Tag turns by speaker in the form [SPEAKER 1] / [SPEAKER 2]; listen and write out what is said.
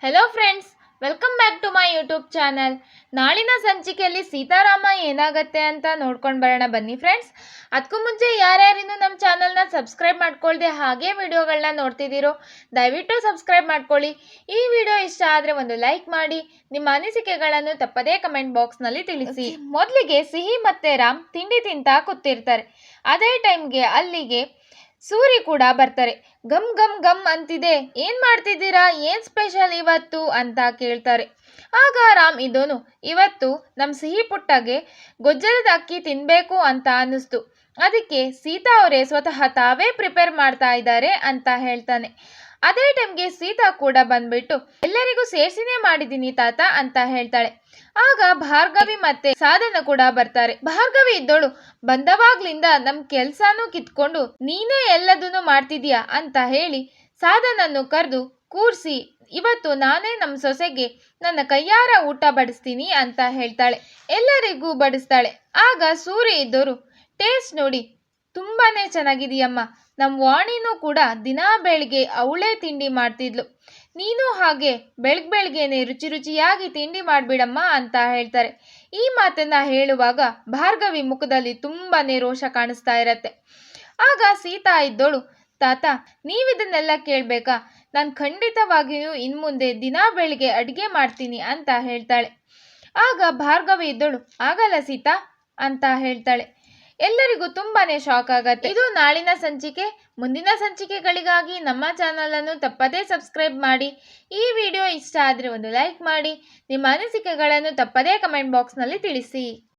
[SPEAKER 1] Hello friends, welcome back to my YouTube channel. ನಾಳಿನ ಸಂಚಿಕೆಯಲ್ಲಿ ಸೀತಾರಾಮ ಏನಾಗತ್ತೆ ಅಂತ ನೋಡ್ಕೊಂಡು ಬರೋಣ ಬನ್ನಿ ಫ್ರೆಂಡ್ಸ್. ಅದಕ್ಕೂ ಮುಂಚೆ ಯಾರ್ಯಾರಿನ್ನೂ ನಮ್ಮ ಚಾನಲ್ನ ಸಬ್ಸ್ಕ್ರೈಬ್ ಮಾಡ್ಕೊಳ್ದೆ ಹಾಗೆ ವಿಡಿಯೋಗಳನ್ನ ನೋಡ್ತಿದ್ದೀರೋ ದಯವಿಟ್ಟು ಸಬ್ಸ್ಕ್ರೈಬ್ ಮಾಡ್ಕೊಳ್ಳಿ. ಈ ವಿಡಿಯೋ ಇಷ್ಟ ಆದರೆ ಒಂದು ಲೈಕ್ ಮಾಡಿ, ನಿಮ್ಮ ಅನಿಸಿಕೆಗಳನ್ನು ತಪ್ಪದೇ ಕಮೆಂಟ್ ಬಾಕ್ಸ್ನಲ್ಲಿ ತಿಳಿಸಿ. ಮೊದಲಿಗೆ ಸಿಹಿ ಮತ್ತೆ ರಾಮ್ ತಿಂಡಿ ತಿಂತಾ ಕೂತಿರ್ತಾರೆ. ಅದೇ ಟೈಮ್ಗೆ ಅಲ್ಲಿಗೆ ಸೂರಿ ಕೂಡ ಬರ್ತಾರೆ. ಗಮ್ ಗಮ್ ಗಮ್ ಅಂತಿದೆ, ಏನ್ ಮಾಡ್ತಿದ್ದೀರಾ, ಏನ್ ಸ್ಪೆಷಲ್ ಇವತ್ತು ಅಂತ ಕೇಳ್ತಾರೆ. ಆಗ ರಾಮ್ ಇದೋನು ಇವತ್ತು ನಮ್ಮ ಸಿಹಿ ಪುಟ್ಟಗೆ ಗೊಜ್ಜಲದ ಅಕ್ಕಿ ತಿನ್ಬೇಕು ಅಂತ ಅನ್ನಿಸ್ತು, ಅದಕ್ಕೆ ಸೀತಾ ಅವರೇ ಸ್ವತಃ ತಾವೇ ಪ್ರಿಪೇರ್ ಮಾಡ್ತಾ ಇದ್ದಾರೆ ಅಂತ ಹೇಳ್ತಾನೆ. ಅದೇ ಟೈಮ್ಗೆ ಸೀತಾ ಕೂಡ ಬಂದ್ಬಿಟ್ಟು ಎಲ್ಲರಿಗೂ ಸೇರ್ಸಿನೇ ಮಾಡಿದ್ದೀನಿ ತಾತ ಅಂತ ಹೇಳ್ತಾಳೆ. ಆಗ ಭಾರ್ಗವಿ ಮತ್ತೆ ಸಾಧನ ಕೂಡ ಬರ್ತಾರೆ. ಭಾರ್ಗವಿ ಇದ್ದೋಳು ಬಂದವಾಗ್ಲಿಂದ ನಮ್ ಕೆಲ್ಸಾನು ಕಿತ್ಕೊಂಡು ನೀನೇ ಎಲ್ಲದನ್ನು ಮಾಡ್ತಿದ್ಯಾ ಅಂತ ಹೇಳಿ ಸಾಧನನ್ನು ಕರೆದು ಕೂರ್ಸಿ ಇವತ್ತು ನಾನೇ ನಮ್ಮ ಸೊಸೆಗೆ ನನ್ನ ಕೈಯಾರ ಊಟ ಬಡಿಸ್ತೀನಿ ಅಂತ ಹೇಳ್ತಾಳೆ. ಎಲ್ಲರಿಗೂ ಬಡಿಸ್ತಾಳೆ. ಆಗ ಸೂರಿ ಇದ್ದೋರು ಟೇಸ್ಟ್ ನೋಡಿ ತುಂಬಾನೇ ಚೆನ್ನಾಗಿದೆಯಮ್ಮ, ನಮ್ಮ ವಾಣಿನೂ ಕೂಡ ದಿನಾ ಬೆಳಿಗ್ಗೆ ಅವಳೇ ತಿಂಡಿ ಮಾಡ್ತಿದ್ಲು, ನೀನು ಹಾಗೆ ಬೆಳಗ್ಗೆನೆ ರುಚಿ ರುಚಿಯಾಗಿ ತಿಂಡಿ ಮಾಡಿಬಿಡಮ್ಮ ಅಂತ ಹೇಳ್ತಾರೆ. ಈ ಮಾತನ್ನ ಹೇಳುವಾಗ ಭಾರ್ಗವಿ ಮುಖದಲ್ಲಿ ತುಂಬಾನೇ ರೋಷ ಕಾಣಿಸ್ತಾ ಇರತ್ತೆ. ಆಗ ಸೀತಾ ಇದ್ದೋಳು ತಾತ ನೀವಿದನ್ನೆಲ್ಲ ಕೇಳಬೇಕಾ, ನಾನು ಖಂಡಿತವಾಗಿಯೂ ಇನ್ಮುಂದೆ ದಿನಾ ಬೆಳಿಗ್ಗೆ ಅಡುಗೆ ಮಾಡ್ತೀನಿ ಅಂತ ಹೇಳ್ತಾಳೆ. ಆಗ ಭಾರ್ಗವಿ ಇದ್ದೋಳು ಆಗಲ್ಲ ಸೀತಾ ಅಂತ ಹೇಳ್ತಾಳೆ. ಎಲ್ಲರಿಗೂ ತುಂಬಾನೇ ಶಾಕ್ ಆಗತ್ತೆ. ಇದು ನಾಳಿನ ಸಂಚಿಕೆ. ಮುಂದಿನ ಸಂಚಿಕೆಗಳಿಗಾಗಿ ನಮ್ಮ ಚಾನಲನ್ನು ತಪ್ಪದೇ ಸಬ್ಸ್ಕ್ರೈಬ್ ಮಾಡಿ. ಈ ವಿಡಿಯೋ ಇಷ್ಟ ಆದರೆ ಒಂದು ಲೈಕ್ ಮಾಡಿ, ನಿಮ್ಮ ಅನಿಸಿಕೆಗಳನ್ನು ತಪ್ಪದೇ ಕಮೆಂಟ್ ಬಾಕ್ಸ್ನಲ್ಲಿ ತಿಳಿಸಿ.